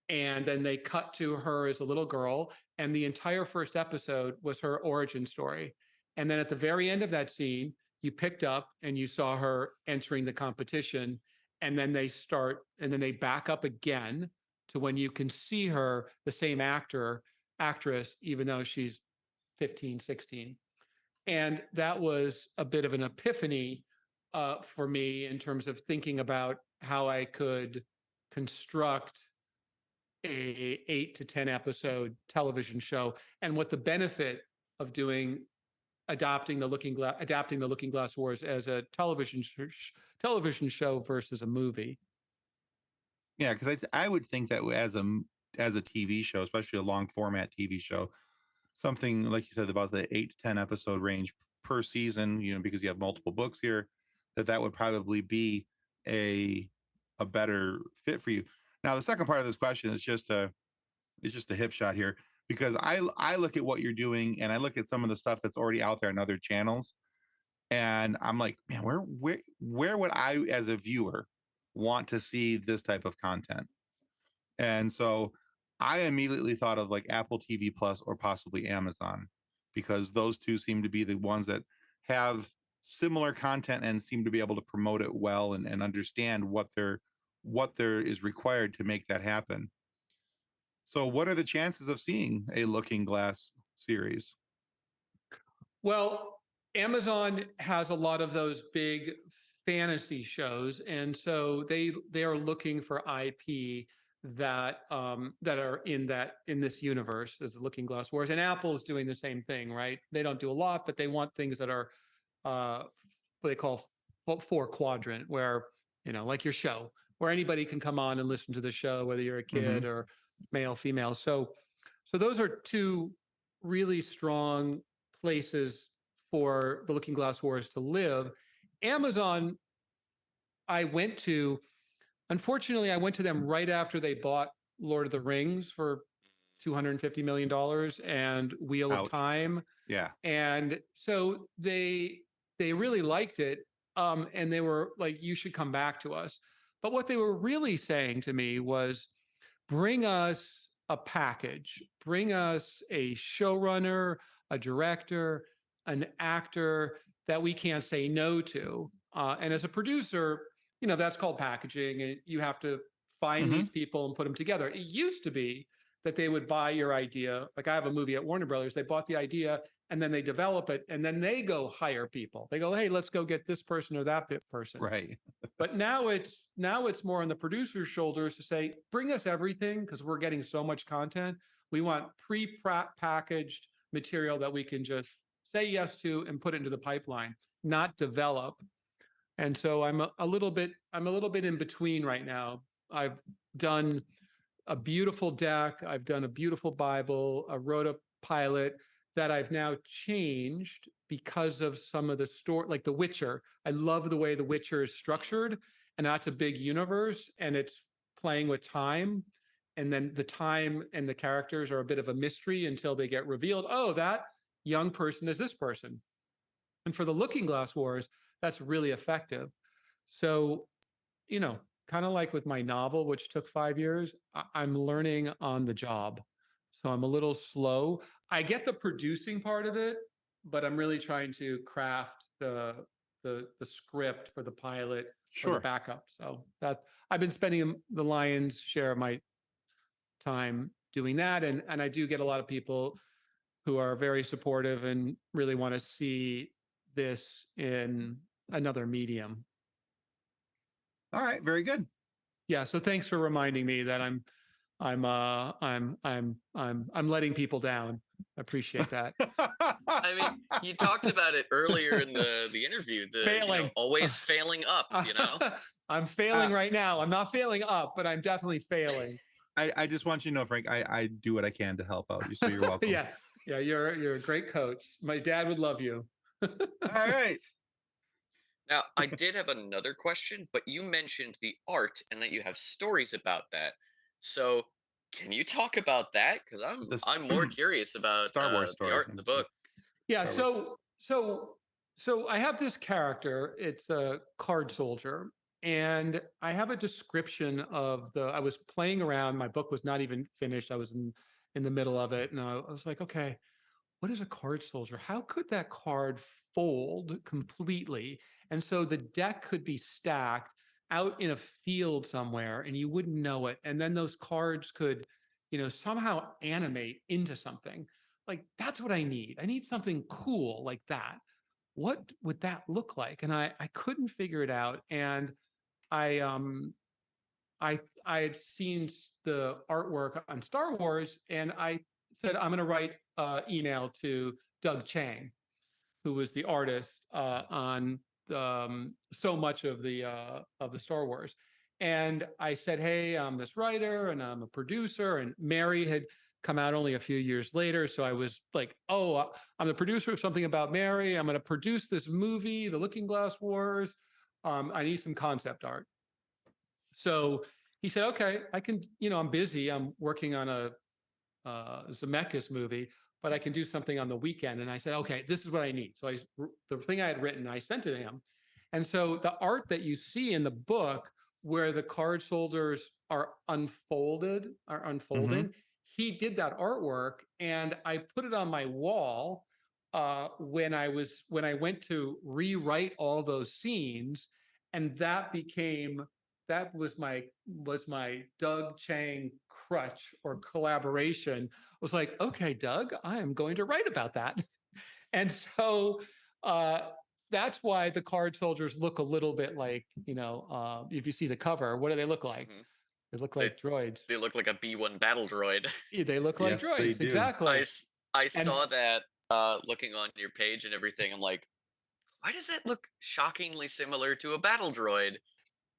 and then they cut to her as a little girl, and the entire first episode was her origin story. And then at the very end of that scene, you picked up and you saw her entering the competition, and then they back up again to when you can see her, the same actress, even though she's 15, 16. And that was a bit of an epiphany for me in terms of thinking about how I could construct a 8 to 10 episode television show, and what the benefit of adapting the Looking Glass Wars as a television show versus a movie. Yeah, because I would think that as a TV show, especially a long format TV show, something like you said about the 8 to 10 episode range per season, because you have multiple books here, that would probably be a better fit for you. Now, the second part of this question is just a hip shot here, because I look at what you're doing, and I look at some of the stuff that's already out there on other channels, and I'm like, man, where would I, as a viewer, want to see this type of content? And so I immediately thought of like Apple TV Plus or possibly Amazon, because those two seem to be the ones that have similar content and seem to be able to promote it well and understand what there is required to make that happen. So what are the chances of seeing a Looking Glass series? Well, Amazon has a lot of those big fantasy shows, and so they are looking for IP that are in this universe as the Looking Glass Wars. And Apple's doing the same thing, right? They don't do a lot, but they want things that are what they call 4-quadrant, where like your show, where anybody can come on and listen to the show, whether you're a kid or male, female. So those are two really strong places for the Looking Glass Wars to live. Amazon, unfortunately, I went to them right after they bought Lord of the Rings for $250 million and Wheel of Time. Yeah. And so they really liked it. And they were like, you should come back to us. But what they were really saying to me was, bring us a package, bring us a showrunner, a director, an actor that we can't say no to. And as a producer, that's called packaging, and you have to find these people and put them together. It used to be that they would buy your idea. Like, I have a movie at Warner Brothers. They bought the idea and then they develop it, and then they go hire people. They go, hey, let's go get this person or that person. Right. But now it's more on the producer's shoulders to say, bring us everything, because we're getting so much content. We want pre-packaged material that we can just say yes to and put it into the pipeline, not develop. And so I'm a little bit in between right now. I've done a beautiful deck. I've done a beautiful Bible. I wrote a pilot that I've now changed because of some of the story, like The Witcher. I love the way The Witcher is structured, and that's a big universe, and it's playing with time. and then the time and the characters are a bit of a mystery until they get revealed. Oh, that young person is this person. And for the Looking Glass Wars, that's really effective. So, kind of like with my novel, which took 5 years, I'm learning on the job. So I'm a little slow. I get the producing part of it, but I'm really trying to craft the script for the pilot or the Sure. backup. So that I've been spending the lion's share of my time doing that. And I do get a lot of people who are very supportive and really want to see this in another medium. All right. Very good. Yeah. So thanks for reminding me that I'm letting people down. I appreciate that. I mean, you talked about it earlier in the interview. Failing. Always failing up. I'm failing right now. I'm not failing up, but I'm definitely failing. I just want you to know, Frank, I do what I can to help out you. So you're welcome. Yeah. You're a great coach. My dad would love you. All right. Now, I did have another question, but you mentioned the art and that you have stories about that. So, can you talk about that? Because I'm more curious about Star Wars the story. art in the book. Yeah. So I have this character. It's a card soldier, and I have a description of I was playing around. My book was not even finished. I was in the middle of it, and I was like, okay, what is a card soldier? How could that card fold completely? And so the deck could be stacked out in a field somewhere and you wouldn't know it. And then those cards could, somehow animate into something. Like, that's what I need. I need something cool like that. What would that look like? And I couldn't figure it out. And I had seen the artwork on Star Wars, and I said I'm going to write email to Doug Chang, who was the artist on so much of the Star Wars. And I said, hey, I'm this writer and I'm a producer. And Mary had come out only a few years later. So I was like, oh, I'm the producer of something about Mary. I'm going to produce this movie, The Looking Glass Wars. I need some concept art. So he said, okay, I can, I'm busy. I'm working on a Zemeckis movie, but I can do something on the weekend. And I said, okay, this is what I need. So the thing I had written, I sent it to him. And so the art that you see in the book where the card soldiers are unfolding, he did that artwork and I put it on my wall when I went to rewrite all those scenes. And that was my Doug Chang crutch or collaboration. I was like, okay, Doug, I am going to write about that. And so that's why the card soldiers look a little bit like, if you see the cover, what do they look like? Mm-hmm. They look like droids. They look like a B-1 battle droid. Yeah, they look like droids, exactly. I saw that looking on your page and everything. I'm like, why does that look shockingly similar to a battle droid?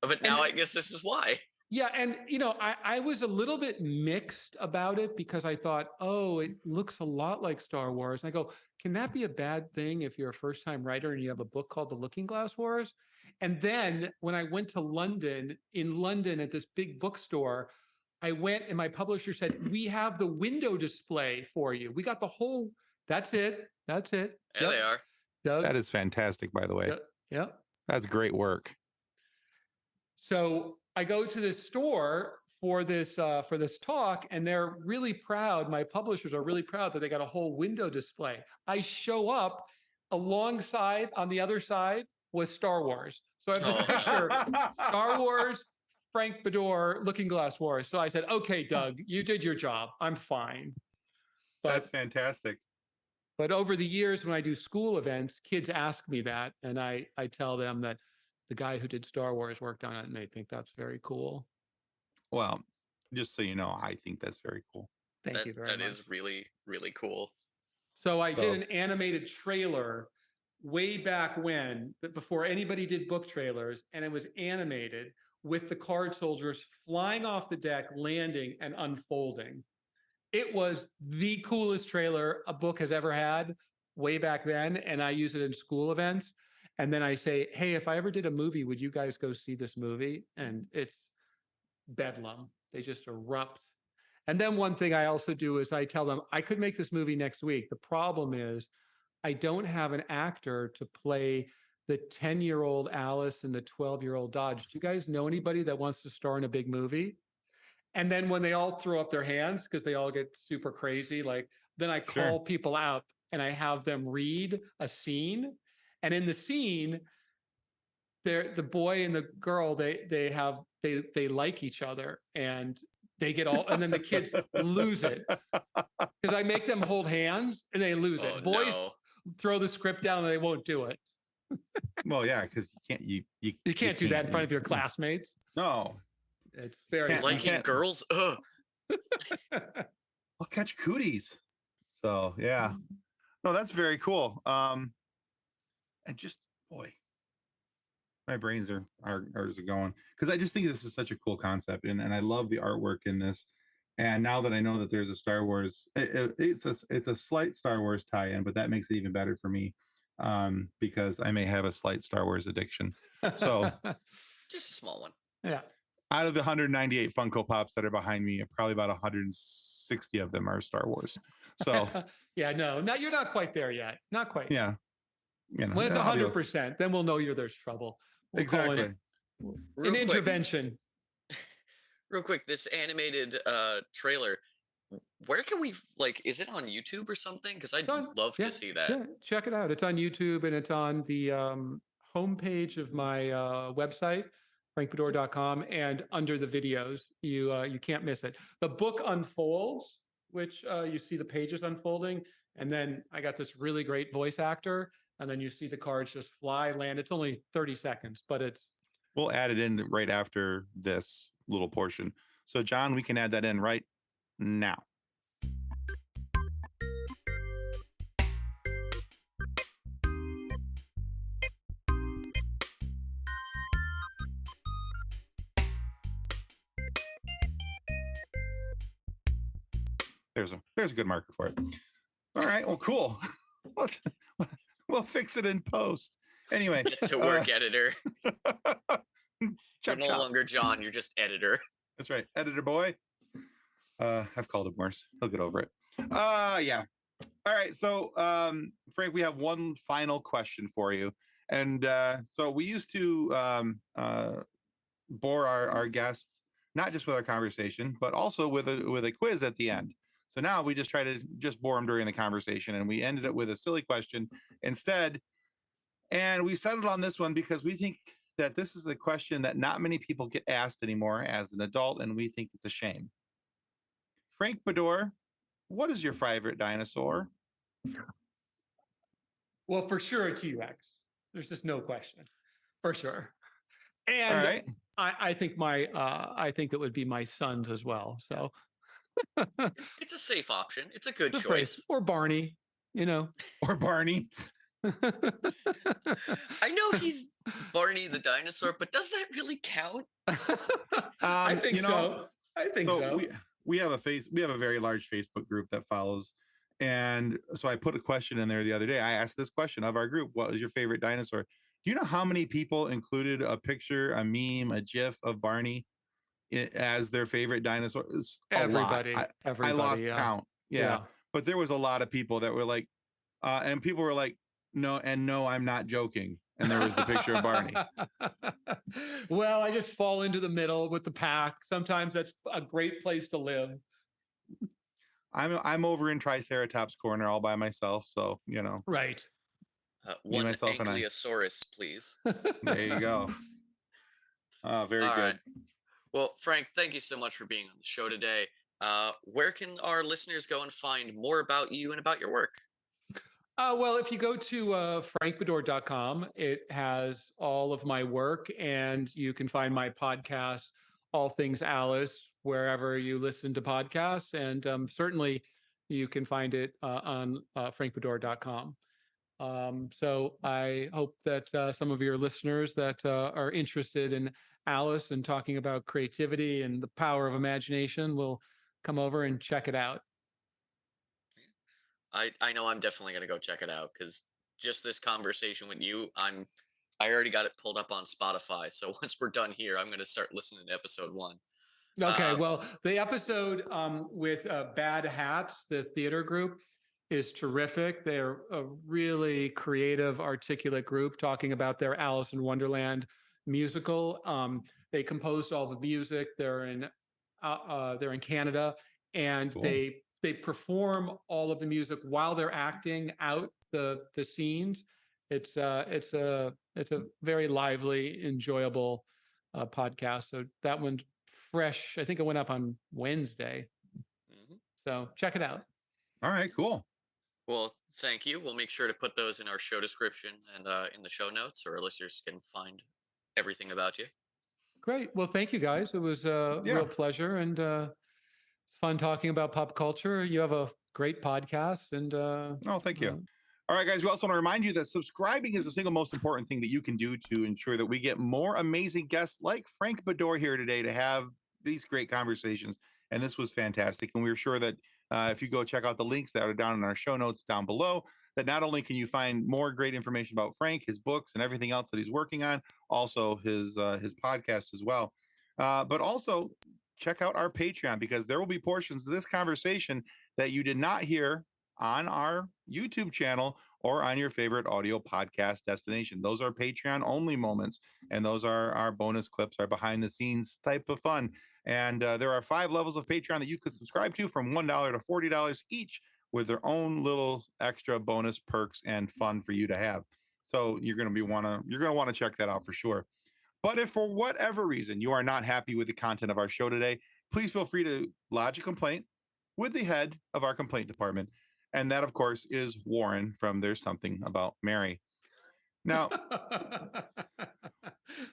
But now I guess this is why. Yeah. And, I was a little bit mixed about it because I thought, oh, it looks a lot like Star Wars. And I go, can that be a bad thing if you're a first-time writer and you have a book called The Looking Glass Wars? And then when I went to London at this big bookstore, I went and my publisher said, we have the window display for you. We got the whole, that's it. There they are. Doug, that is fantastic, by the way. Yeah. That's great work. So I go to this store for this talk, and they're really proud. My publishers are really proud that they got a whole window display. I show up alongside, on the other side was Star Wars. So I have this picture, Star Wars, Frank Beddor, Looking Glass Wars. So I said, okay, Doug, you did your job. I'm fine. That's fantastic. But over the years, when I do school events, kids ask me that, and I tell them that the guy who did Star Wars worked on it, and they think that's very cool. Well, just so you know, I think that's very cool. Thank you very much. That is really, really cool. So I did an animated trailer way back when, before anybody did book trailers, and it was animated with the card soldiers flying off the deck, landing, and unfolding. It was the coolest trailer a book has ever had way back then, and I use it in school events. And then I say, hey, if I ever did a movie, would you guys go see this movie? And it's bedlam. They just erupt And then one thing I also do is I tell them I could make this movie next week. The problem is I don't have an actor to play the 10-year-old Alice and the 12-year-old Dodge. Do you guys know anybody that wants to star in a big movie? And then when they all throw up their hands because they all get super crazy, like then I Sure. call people out and I have them read a scene. And in the scene, the boy and the girl, they like each other and they get all, and then the kids lose it because I make them hold hands and they lose Oh, it. Boys no. throw the script down and they won't do it. Well, yeah, because You can't do that in front of your classmates. No, It's very Can't- you Liking can't- girls? Ugh. I'll catch cooties. So yeah, no, that's very cool. And just boy, my brains are going because I just think this is such a cool concept, and I love the artwork in this. And now that I know that there's a Star Wars, it's a slight Star Wars tie-in, but that makes it even better for me because I may have a slight Star Wars addiction. So Just a small one. yeah. out of the 198 Funko Pops that are behind me, probably about 160 of them are Star Wars. So yeah, no, you're not quite there yet. Not quite. yeah, you know, When it's yeah, I'll be 100%, then we'll know there's trouble. We'll call exactly. it Real an quick, intervention. real quick, this animated trailer, where can we like? Is it on YouTube or something? Because I'd on- love yeah, to see that. Yeah, check it out. It's on YouTube and it's on the homepage of my website, frankbeddor.com, and under the videos, you can't miss it. The book unfolds, which you see the pages unfolding, and then I got this really great voice actor, and then you see the cards just fly, land. It's only 30 seconds, but it's We'll add it in right after this little portion. So John, we can add that in right now. There's a good marker for it. All right, well, cool. We'll fix it in post. Anyway, Get to work, editor. You're chop, no chop. longer John. You're just editor. That's right, editor boy. I've called him worse. He'll get over it. Yeah. All right. So, Frank, we have one final question for you, and so we used to bore our guests not just with our conversation, but also with a quiz at the end. So now we just try to just bore them during the conversation, and we ended it with a silly question instead. And we settled on this one because we think that this is a question that not many people get asked anymore as an adult, and we think it's a shame. Frank Beddor, what is your favorite dinosaur? well, for sure a T-Rex. There's just no question, for sure. All And right. I think I think it would be my son's as well. So It's a safe option. It's a good the phrase, choice. or Barney, you know. Or Barney. I know he's Barney the dinosaur, but does that really count? I think you know, so. I think so. we have a very large Facebook group that follows. And so I put a question in there the other day. I asked this question of our group: what was your favorite dinosaur? Do you know how many people included a picture, a meme, a GIF of Barney as their favorite dinosaur? It's a lot. Everybody. I lost yeah. count. Yeah. But there was a lot of people that were like, and people were like, no, I'm not joking. And there was the picture of Barney. Well, I just fall into the middle with the pack. Sometimes that's a great place to live. I'm over in Triceratops corner all by myself. So, you know, Right. One myself, and I. ankylosaurus, please. There you go. Very All good. right. Well, Frank, thank you so much for being on the show today. Where can our listeners go and find more about you and about your work? Well, if you go to frankbeddor.com, it has all of my work, and you can find my podcast, All Things Alice, wherever you listen to podcasts. And certainly you can find it on frankbeddor.com. So I hope that some of your listeners that are interested in Alice and talking about creativity and the power of imagination will come over and check it out. I know I'm definitely gonna go check it out because just this conversation with you, I already got it pulled up on Spotify. So once we're done here, I'm gonna start listening to episode 1. Okay, well, the episode with Bad Hats, the theater group, is terrific. They're a really creative, articulate group talking about their Alice in Wonderland musical. They composed all the music. They're in Canada, and Cool. they perform all of the music while they're acting out the scenes. It's a very lively, enjoyable podcast. So that one's fresh. I think it went up on Wednesday. Mhm. So check it out. All right, cool. Well, thank you. We'll make sure to put those in our show description and in the show notes, so our listeners can find everything about you. Great. Well, thank you guys. It was a real pleasure, and it's fun talking about pop culture. You have a great podcast, and Oh, thank you. All right, guys, we also want to remind you that subscribing is the single most important thing that you can do to ensure that we get more amazing guests like Frank Beddor here today to have these great conversations. And this was fantastic. And we're sure that if you go check out the links that are down in our show notes down below, that not only can you find more great information about Frank, his books, and everything else that he's working on, also his podcast as well, but also check out our Patreon, because there will be portions of this conversation that you did not hear on our YouTube channel or on your favorite audio podcast destination. Those are Patreon only moments, and those are our bonus clips, our behind the scenes type of fun. And there are 5 levels of Patreon that you could subscribe to, from $1 to $40 each, with their own little extra bonus perks and fun for you to have. So you're going to want to check that out for sure. But if for whatever reason you are not happy with the content of our show today, please feel free to lodge a complaint with the head of our complaint department. And that, of course, is Warren from There's Something About Mary. Now,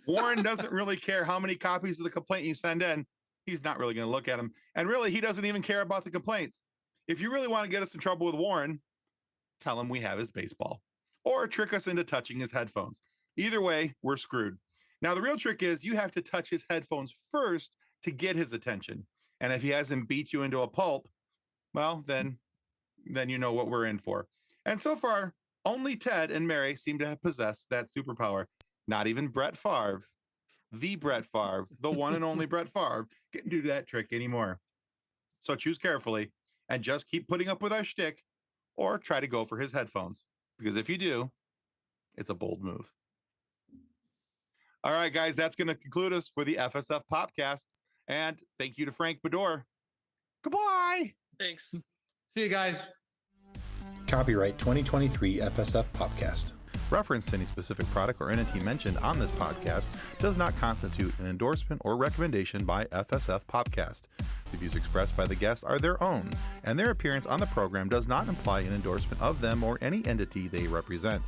Warren doesn't really care how many copies of the complaint you send in. He's not really going to look at them. And really, he doesn't even care about the complaints. If you really want to get us in trouble with Warren, tell him we have his baseball, or trick us into touching his headphones. Either way, we're screwed. Now, the real trick is you have to touch his headphones first to get his attention. And if he hasn't beat you into a pulp, well, then you know what we're in for. And so far, only Ted and Mary seem to have possessed that superpower. Not even Brett Favre, the one and only Brett Favre, can do that trick anymore. So choose carefully and just keep putting up with our shtick, or try to go for his headphones, because if you do, it's a bold move. All right, guys, that's going to conclude us for the FSF Popcast. And thank you to Frank Beddor. Goodbye. Thanks. See you guys. Copyright 2023 FSF Popcast. Reference to any specific product or entity mentioned on this podcast does not constitute an endorsement or recommendation by FSF Popcast. The views expressed by the guests are their own, and their appearance on the program does not imply an endorsement of them or any entity they represent.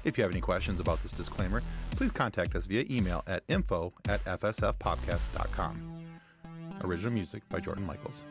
If you have any questions about this disclaimer, please contact us via email at info@fsfpopcast.com. Original music by Jordan Michaels.